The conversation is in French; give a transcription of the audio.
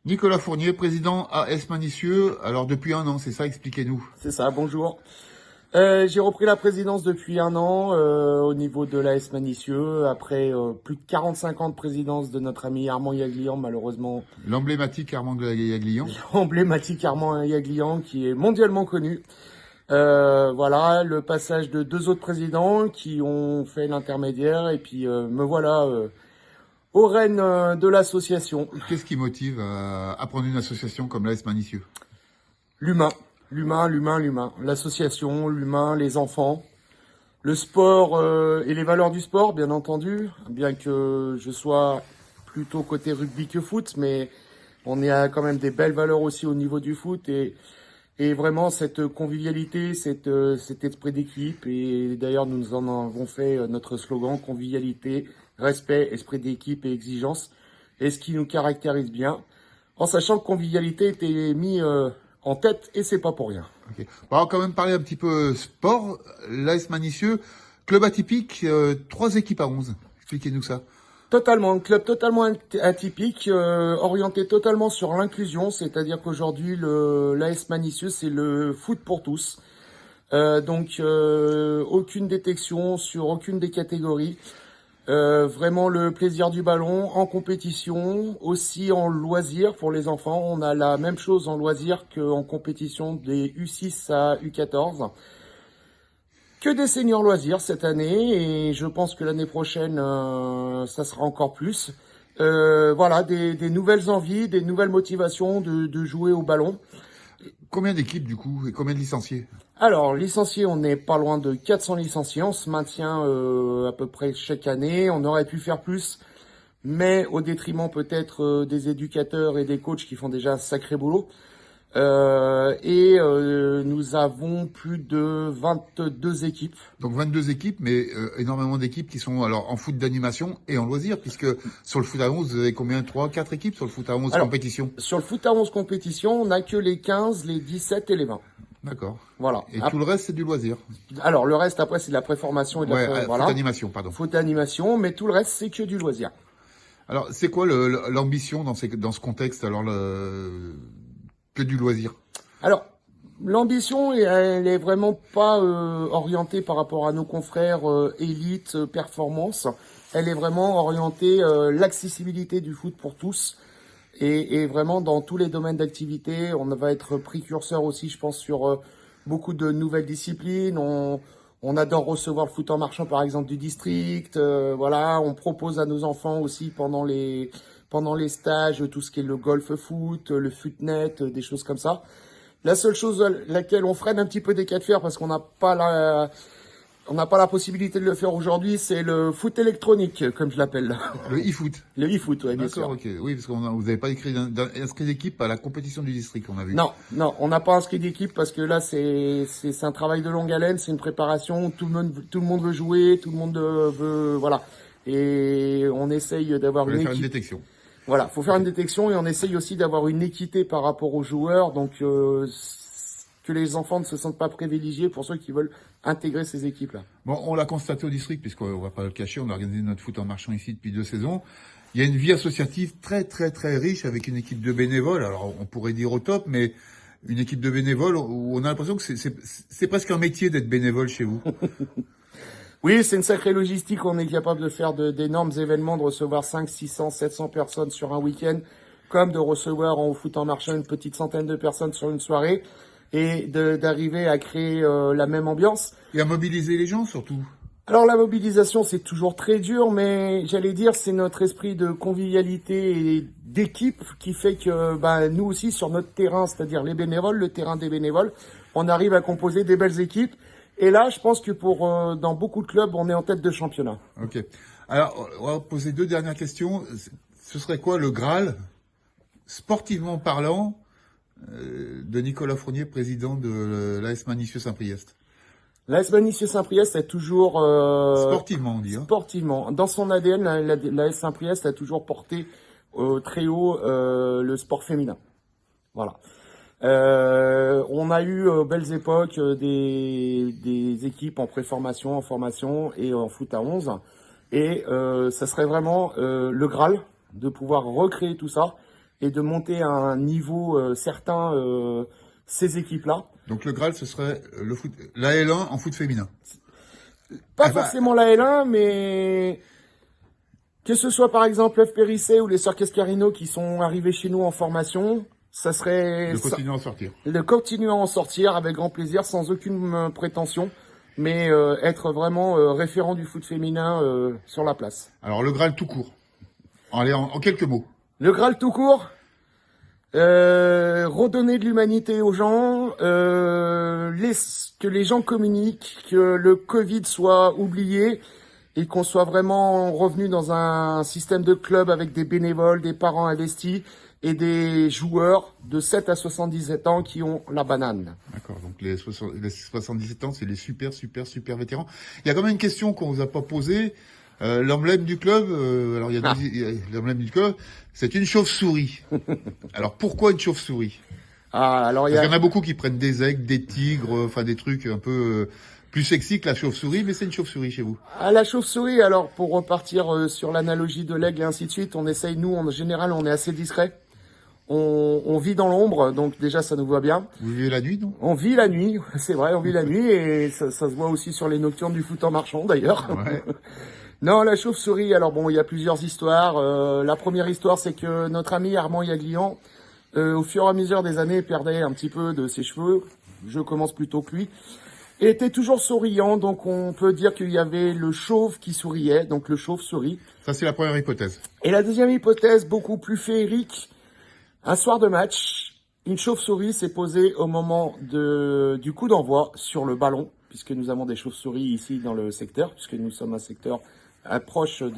Nicolas Fournier, président AS Manicieux. Alors depuis un an, c'est ça, expliquez-nous. C'est ça, bonjour. J'ai repris la présidence depuis un an au niveau de l'AS Manicieux, après plus de 45 ans de présidence de notre ami Armand Yaglian, malheureusement. L'emblématique Armand Yaglian. Emblématique Armand Yaglian qui est mondialement connu. Voilà, le passage de deux autres présidents qui ont fait l'intermédiaire et puis me voilà aux rênes de l'association. Qu'est-ce qui motive à prendre une association comme l'AS Manicieux? L'humain, l'humain. L'association, l'humain, les enfants, le sport et les valeurs du sport, bien entendu. Bien que je sois plutôt côté rugby que foot, mais on est à quand même des belles valeurs aussi au niveau du foot et vraiment cette convivialité, cet esprit d'équipe. Et d'ailleurs, nous en avons fait notre slogan, convivialité, respect, esprit d'équipe et exigence. Et ce qui nous caractérise bien, en sachant que convivialité était mis en tête et c'est pas pour rien. Okay. On va quand même parler un petit peu sport. L'AS Manicieux, club atypique, 3 équipes à 11. Expliquez-nous ça. Totalement, un club totalement atypique, orienté totalement sur l'inclusion, c'est-à-dire qu'aujourd'hui l'AS Manicieux c'est le foot pour tous. Donc aucune détection sur aucune des catégories. Vraiment le plaisir du ballon en compétition, aussi en loisir pour les enfants. On a la même chose en loisir qu'en compétition des U6 à U14. Que des seniors loisirs cette année et je pense que l'année prochaine ça sera encore plus. Voilà, des nouvelles envies, des nouvelles motivations de jouer au ballon. Combien d'équipes du coup et combien de licenciés? Alors, licenciés, on n'est pas loin de 400 licenciés, on se maintient à peu près chaque année, on aurait pu faire plus, mais au détriment peut-être des éducateurs et des coachs qui font déjà un sacré boulot. Nous avons plus de 22 équipes. Donc 22 équipes, mais énormément d'équipes qui sont alors en foot d'animation et en loisir, puisque sur le foot à 11, vous avez combien? 3, 4 équipes sur le foot à 11 Alors, compétition? Sur le foot à 11 compétition, on n'a que les 15, les 17 et les 20. D'accord. Voilà. Et tout le reste, c'est du loisir? Alors, le reste, après, c'est de la préformation et de Ouais, voilà. foot animation, pardon. Foot animation, mais tout le reste, c'est que du loisir. Alors, c'est quoi l'ambition dans ce contexte, alors que du loisir? Alors, l'ambition, elle est vraiment pas orientée par rapport à nos confrères élite, performance. Elle est vraiment orientée l'accessibilité du foot pour tous. Et vraiment dans tous les domaines d'activité, on va être précurseur aussi, je pense, sur beaucoup de nouvelles disciplines. On adore recevoir le foot en marchant, par exemple, du district. Voilà, on propose à nos enfants aussi pendant les stages tout ce qui est le golf foot, le footnet, des choses comme ça. La seule chose à laquelle on freine un petit peu des cas de fer parce qu'on n'a pas la possibilité de le faire aujourd'hui, c'est le foot électronique, comme je l'appelle. Le e-foot. Le e-foot, oui, bien sûr. D'accord, ok. Oui, parce que vous n'avez pas inscrit d'équipe à la compétition du district, on a vu. Non, on n'a pas inscrit d'équipe parce que là, c'est un travail de longue haleine, c'est une préparation, tout le monde veut jouer, tout le monde veut, voilà. Et on essaye d'avoir une détection. Voilà, faut faire une détection et on essaye aussi d'avoir une équité par rapport aux joueurs, donc que les enfants ne se sentent pas privilégiés pour ceux qui veulent intégrer ces équipes-là. Bon, on l'a constaté au district, puisqu'on va pas le cacher, on a organisé notre foot en marchant ici depuis 2 saisons. Il y a une vie associative très très très riche avec une équipe de bénévoles. Alors on pourrait dire au top, mais une équipe de bénévoles où on a l'impression que c'est presque un métier d'être bénévole chez vous. Oui, c'est une sacrée logistique. On est capable de faire d'énormes événements, de recevoir 5, 600, 700 personnes sur un week-end, comme de recevoir en foot en marchant une petite centaine de personnes sur une soirée, et d'arriver à créer la même ambiance. Et à mobiliser les gens surtout. Alors la mobilisation, c'est toujours très dur, mais j'allais dire, c'est notre esprit de convivialité et d'équipe qui fait que nous aussi, sur notre terrain, c'est-à-dire les bénévoles, le terrain des bénévoles, on arrive à composer des belles équipes. Et là, je pense que dans beaucoup de clubs, on est en tête de championnat. Ok. Alors, on va poser 2 dernières questions. Ce serait quoi le Graal, sportivement parlant, de Nicolas Fournier, président de l'AS Manicieux Saint-Priest? L'AS Manicieux Saint-Priest a toujours... sportivement, on dit. Sportivement. Dans son ADN, l'AS Saint-Priest a toujours porté très haut le sport féminin. Voilà. On a eu belles époques des équipes en préformation, en formation et en foot à 11. Et ça serait vraiment le Graal de pouvoir recréer tout ça et de monter à un niveau certain ces équipes-là. Donc le Graal, ce serait le foot, la L1 en foot féminin. Pas Ah bah, forcément la L1, mais que ce soit par exemple l'œuf Périssé ou les sœurs Cascarino qui sont arrivés chez nous en formation, ça serait de continuer à en sortir. de continuer à en sortir avec grand plaisir, sans aucune prétention, mais être vraiment référent du foot féminin sur la place. Alors le Graal tout court. Allez, en quelques mots. Le Graal tout court, redonner de l'humanité aux gens, que les gens communiquent, que le Covid soit oublié et qu'on soit vraiment revenu dans un système de club avec des bénévoles, des parents investis et des joueurs de 7 à 77 ans qui ont la banane. D'accord, donc les 77 ans, c'est les super vétérans. Il y a quand même une question qu'on vous a pas posée. L'emblème du club, alors il y a l'emblème du club, c'est une chauve-souris. Alors pourquoi une chauve-souris? Alors Parce qu'il y en a beaucoup qui prennent des aigles, des tigres, enfin des trucs un peu plus sexy que la chauve-souris, mais c'est une chauve-souris chez vous. la chauve-souris, alors pour repartir sur l'analogie de l'aigle et ainsi de suite, on essaye, nous en général, on est assez discret. On vit dans l'ombre, donc déjà ça nous va bien. Vous vivez la nuit, non? On vit la nuit, c'est vrai, on vit la nuit et ça se voit aussi sur les nocturnes du foot en marchand d'ailleurs. Ouais. Non, la chauve-souris, alors bon, il y a plusieurs histoires. La première histoire, c'est que notre ami Armand Yaglian, au fur et à mesure des années, perdait un petit peu de ses cheveux. Je commence plutôt que lui. Et était toujours souriant, donc on peut dire qu'il y avait le chauve qui souriait, donc le chauve-souris. Ça, c'est la première hypothèse. Et la deuxième hypothèse, beaucoup plus féerique, un soir de match, une chauve-souris s'est posée au moment du coup d'envoi sur le ballon, puisque nous avons des chauves-souris ici dans le secteur, puisque nous sommes un secteur proche de